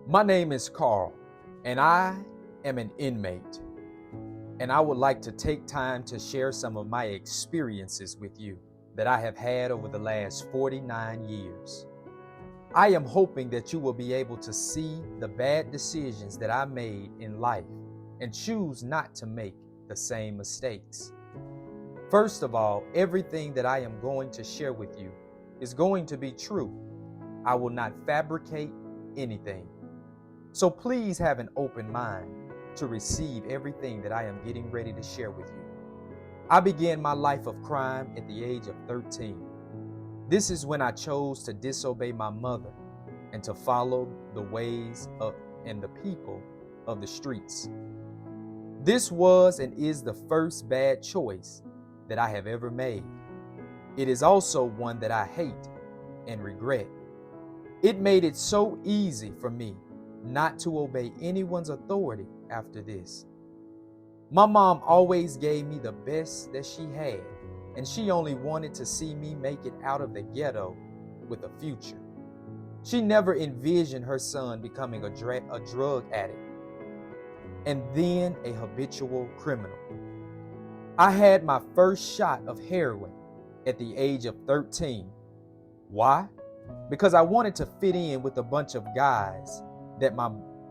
My name is Carl, and I am an inmate, and I would like to take time to share some of my experiences with you that I have had over the last 49 years. I am hoping that you will be able to see the bad decisions that I made in life and choose not to make the same mistakes. First of all, everything that I am going to share with you is going to be true. I will not fabricate anything. So please have an open mind to receive everything that I am getting ready to share with you. I began my life of crime at the age of 13. This is when I chose to disobey my mother and to follow the ways of and the people of the streets. This was and is the first bad choice that I have ever made. It is also one that I hate and regret. It made it so easy for me not to obey anyone's authority after this. My mom always gave me the best that she had, and she only wanted to see me make it out of the ghetto with a future. She never envisioned her son becoming a drug addict and then a habitual criminal. I had my first shot of heroin at the age of 13. Why? Because I wanted to fit in with a bunch of guys that my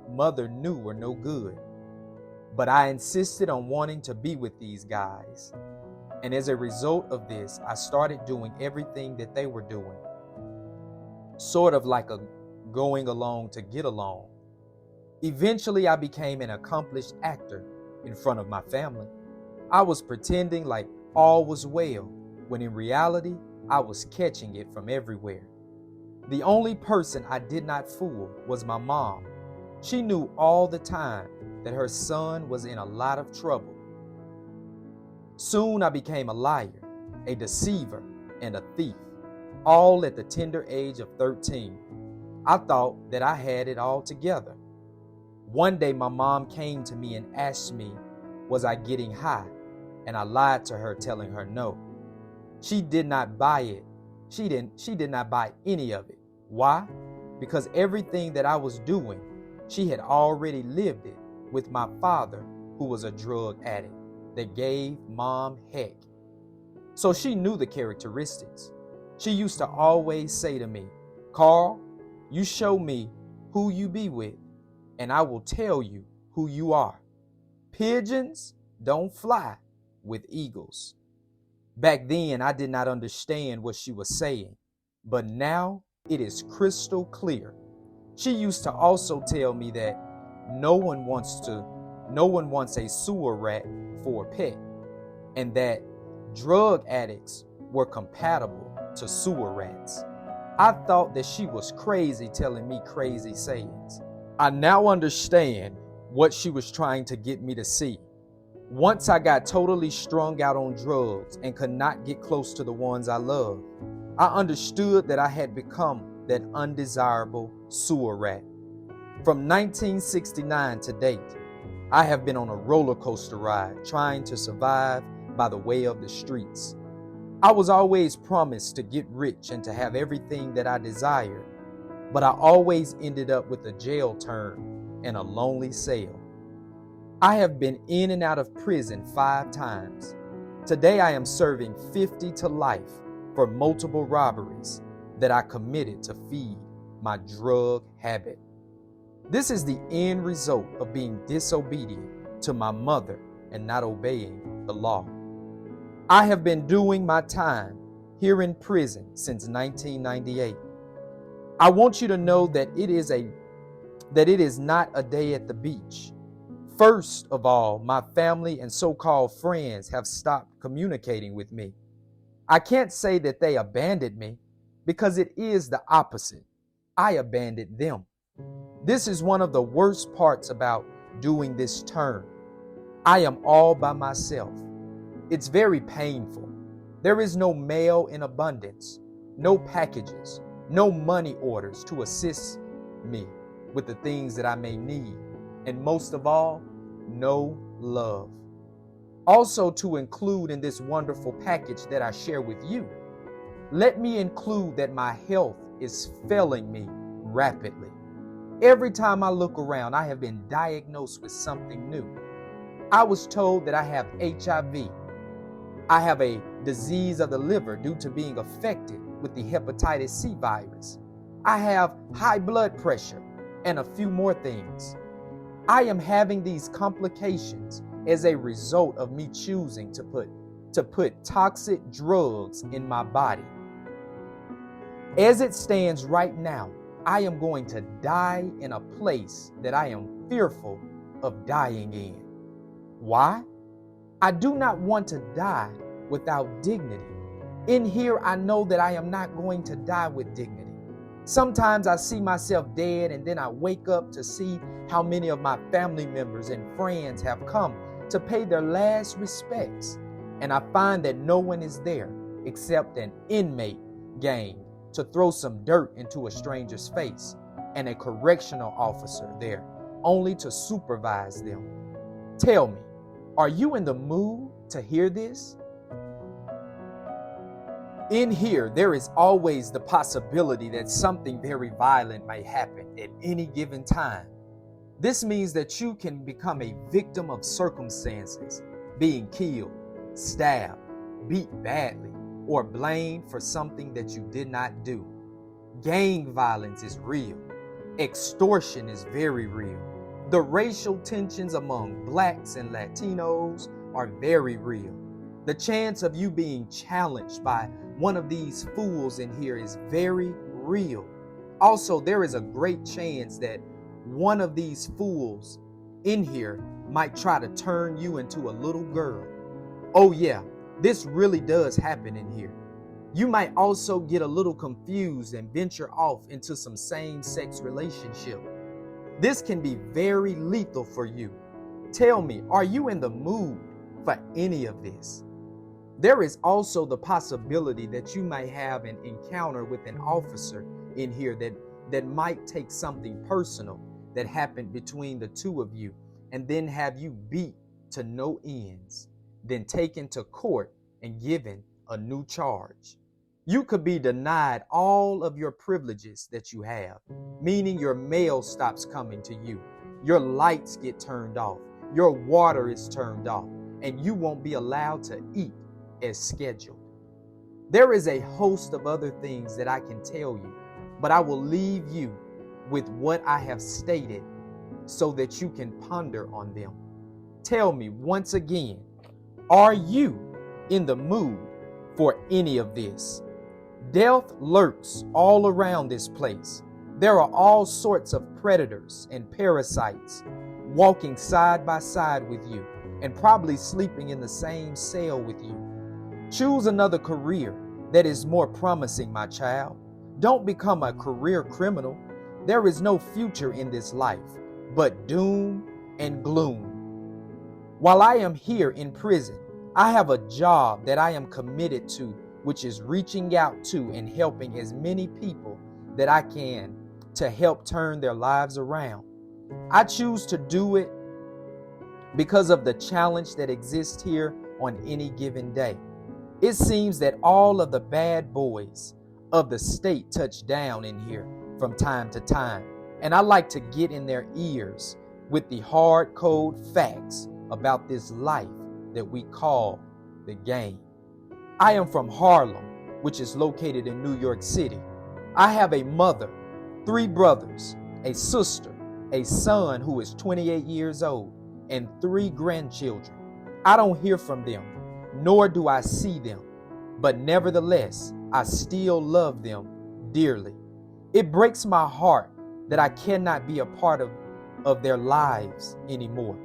mother knew were no good. But I insisted on wanting to be with these guys. And as a result of this, I started doing everything that they were doing. Sort of like a going along to get along. Eventually, I became an accomplished actor in front of my family. I was pretending like all was well, when in reality, I was catching it from everywhere. The only person I did not fool was my mom. She knew all the time that her son was in a lot of trouble. Soon I became a liar, a deceiver, and a thief, all at the tender age of 13. I thought that I had it all together. One day my mom came to me and asked me, was I getting high? And I lied to her, telling her no. She did not buy it. She did not buy any of it. Why? Because everything that I was doing, she had already lived it with my father, who was a drug addict that gave mom heck. So she knew the characteristics. She used to always say to me, Carl, you show me who you be with, and I will tell you who you are. Pigeons don't fly with eagles. Back then, I did not understand what she was saying, but now it is crystal clear. She used to also tell me that no one wants a sewer rat for a pet, and that drug addicts were compatible to sewer rats. I thought that she was crazy telling me crazy sayings. I now understand what she was trying to get me to see. Once I got totally strung out on drugs and could not get close to the ones I loved, I understood that I had become that undesirable sewer rat. From 1969 to date, I have been on a roller coaster ride trying to survive by the way of the streets. I was always promised to get rich and to have everything that I desired, but I always ended up with a jail term and a lonely cell. I have been in and out of prison 5 times. Today I am serving 50 to life for multiple robberies that I committed to feed my drug habit. This is the end result of being disobedient to my mother and not obeying the law. I have been doing my time here in prison since 1998. I want you to know that it is not a day at the beach. First of all, my family and so-called friends have stopped communicating with me. I can't say that they abandoned me, because it is the opposite. I abandoned them. This is one of the worst parts about doing this term. I am all by myself. It's very painful. There is no mail in abundance, no packages, no money orders to assist me with the things that I may need, and most of all, no love. Also, to include in this wonderful package that I share with you, let me include that my health is failing me rapidly. Every time I look around, I have been diagnosed with something new. I was told that I have HIV. I have a disease of the liver due to being affected with the hepatitis C virus. I have high blood pressure and a few more things. I am having these complications as a result of me choosing to put toxic drugs in my body. As it stands right now, I am going to die in a place that I am fearful of dying in. Why? I do not want to die without dignity. In here, I know that I am not going to die with dignity. Sometimes I see myself dead, and then I wake up to see how many of my family members and friends have come to pay their last respects. And I find that no one is there except an inmate gang to throw some dirt into a stranger's face, and a correctional officer there only to supervise them. Tell me, are you in the mood to hear this? In here, there is always the possibility that something very violent may happen at any given time. This means that you can become a victim of circumstances, being killed, stabbed, beat badly, or blamed for something that you did not do. Gang violence is real. Extortion is very real. The racial tensions among blacks and Latinos are very real. The chance of you being challenged by one of these fools in here is very real. Also, there is a great chance that one of these fools in here might try to turn you into a little girl. Oh yeah, this really does happen in here. You might also get a little confused and venture off into some same-sex relationship. This can be very lethal for you. Tell me, are you in the mood for any of this? There is also the possibility that you might have an encounter with an officer in here that might take something personal that happened between the two of you and then have you beat to no ends, then taken to court and given a new charge. You could be denied all of your privileges that you have, meaning your mail stops coming to you, your lights get turned off, your water is turned off, and you won't be allowed to eat as scheduled. There is a host of other things that I can tell you, but I will leave you with what I have stated so that you can ponder on them. Tell me once again, are you in the mood for any of this? Death lurks all around this place. There are all sorts of predators and parasites walking side by side with you and probably sleeping in the same cell with you. Choose another career that is more promising, my child. Don't become a career criminal. There is no future in this life but doom and gloom. While I am here in prison, I have a job that I am committed to, which is reaching out to and helping as many people that I can to help turn their lives around. I choose to do it because of the challenge that exists here on any given day. It seems that all of the bad boys of the state touch down in here from time to time, and I like to get in their ears with the hard cold facts about this life that we call the game. I am from Harlem, which is located in New York City. I have a mother, 3 brothers, a sister, a son who is 28 years old, and 3 grandchildren. I don't hear from them, nor do I see them, but nevertheless, I still love them dearly. It breaks my heart that I cannot be a part of their lives anymore.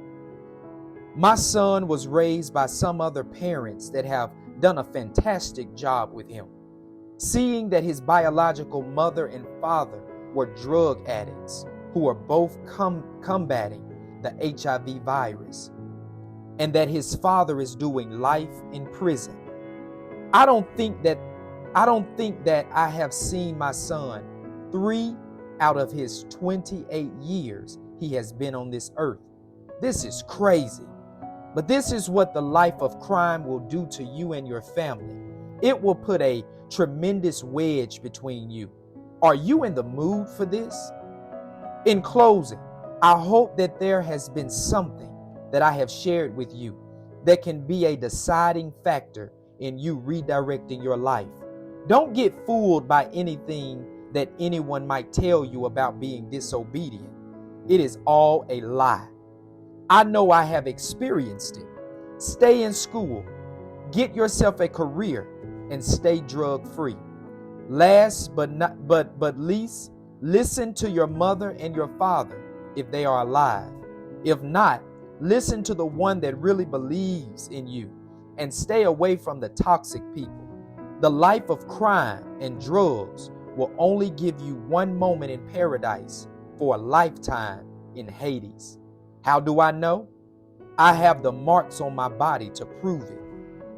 My son was raised by some other parents that have done a fantastic job with him. Seeing that his biological mother and father were drug addicts who were both combating the HIV virus, and that his father is doing life in prison. I don't think that I have seen my son 3 out of his 28 years he has been on this earth. This is crazy. But this is what the life of crime will do to you and your family. It will put a tremendous wedge between you. Are you in the mood for this? In closing, I hope that there has been something that I have shared with you that can be a deciding factor in you redirecting your life. Don't get fooled by anything that anyone might tell you about being disobedient. It is all a lie. I know I have experienced it. Stay in school, get yourself a career, and stay drug-free. Last but least, listen to your mother and your father if they are alive. If not, listen to the one that really believes in you and stay away from the toxic people. The life of crime and drugs will only give you one moment in paradise for a lifetime in Hades. How do I know? I have the marks on my body to prove it,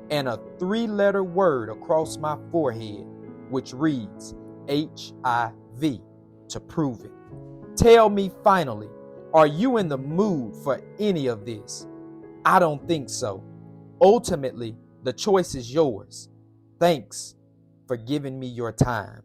and a 3-letter word across my forehead, which reads HIV, to prove it. Tell me finally, are you in the mood for any of this? I don't think so. Ultimately, the choice is yours. Thanks for giving me your time.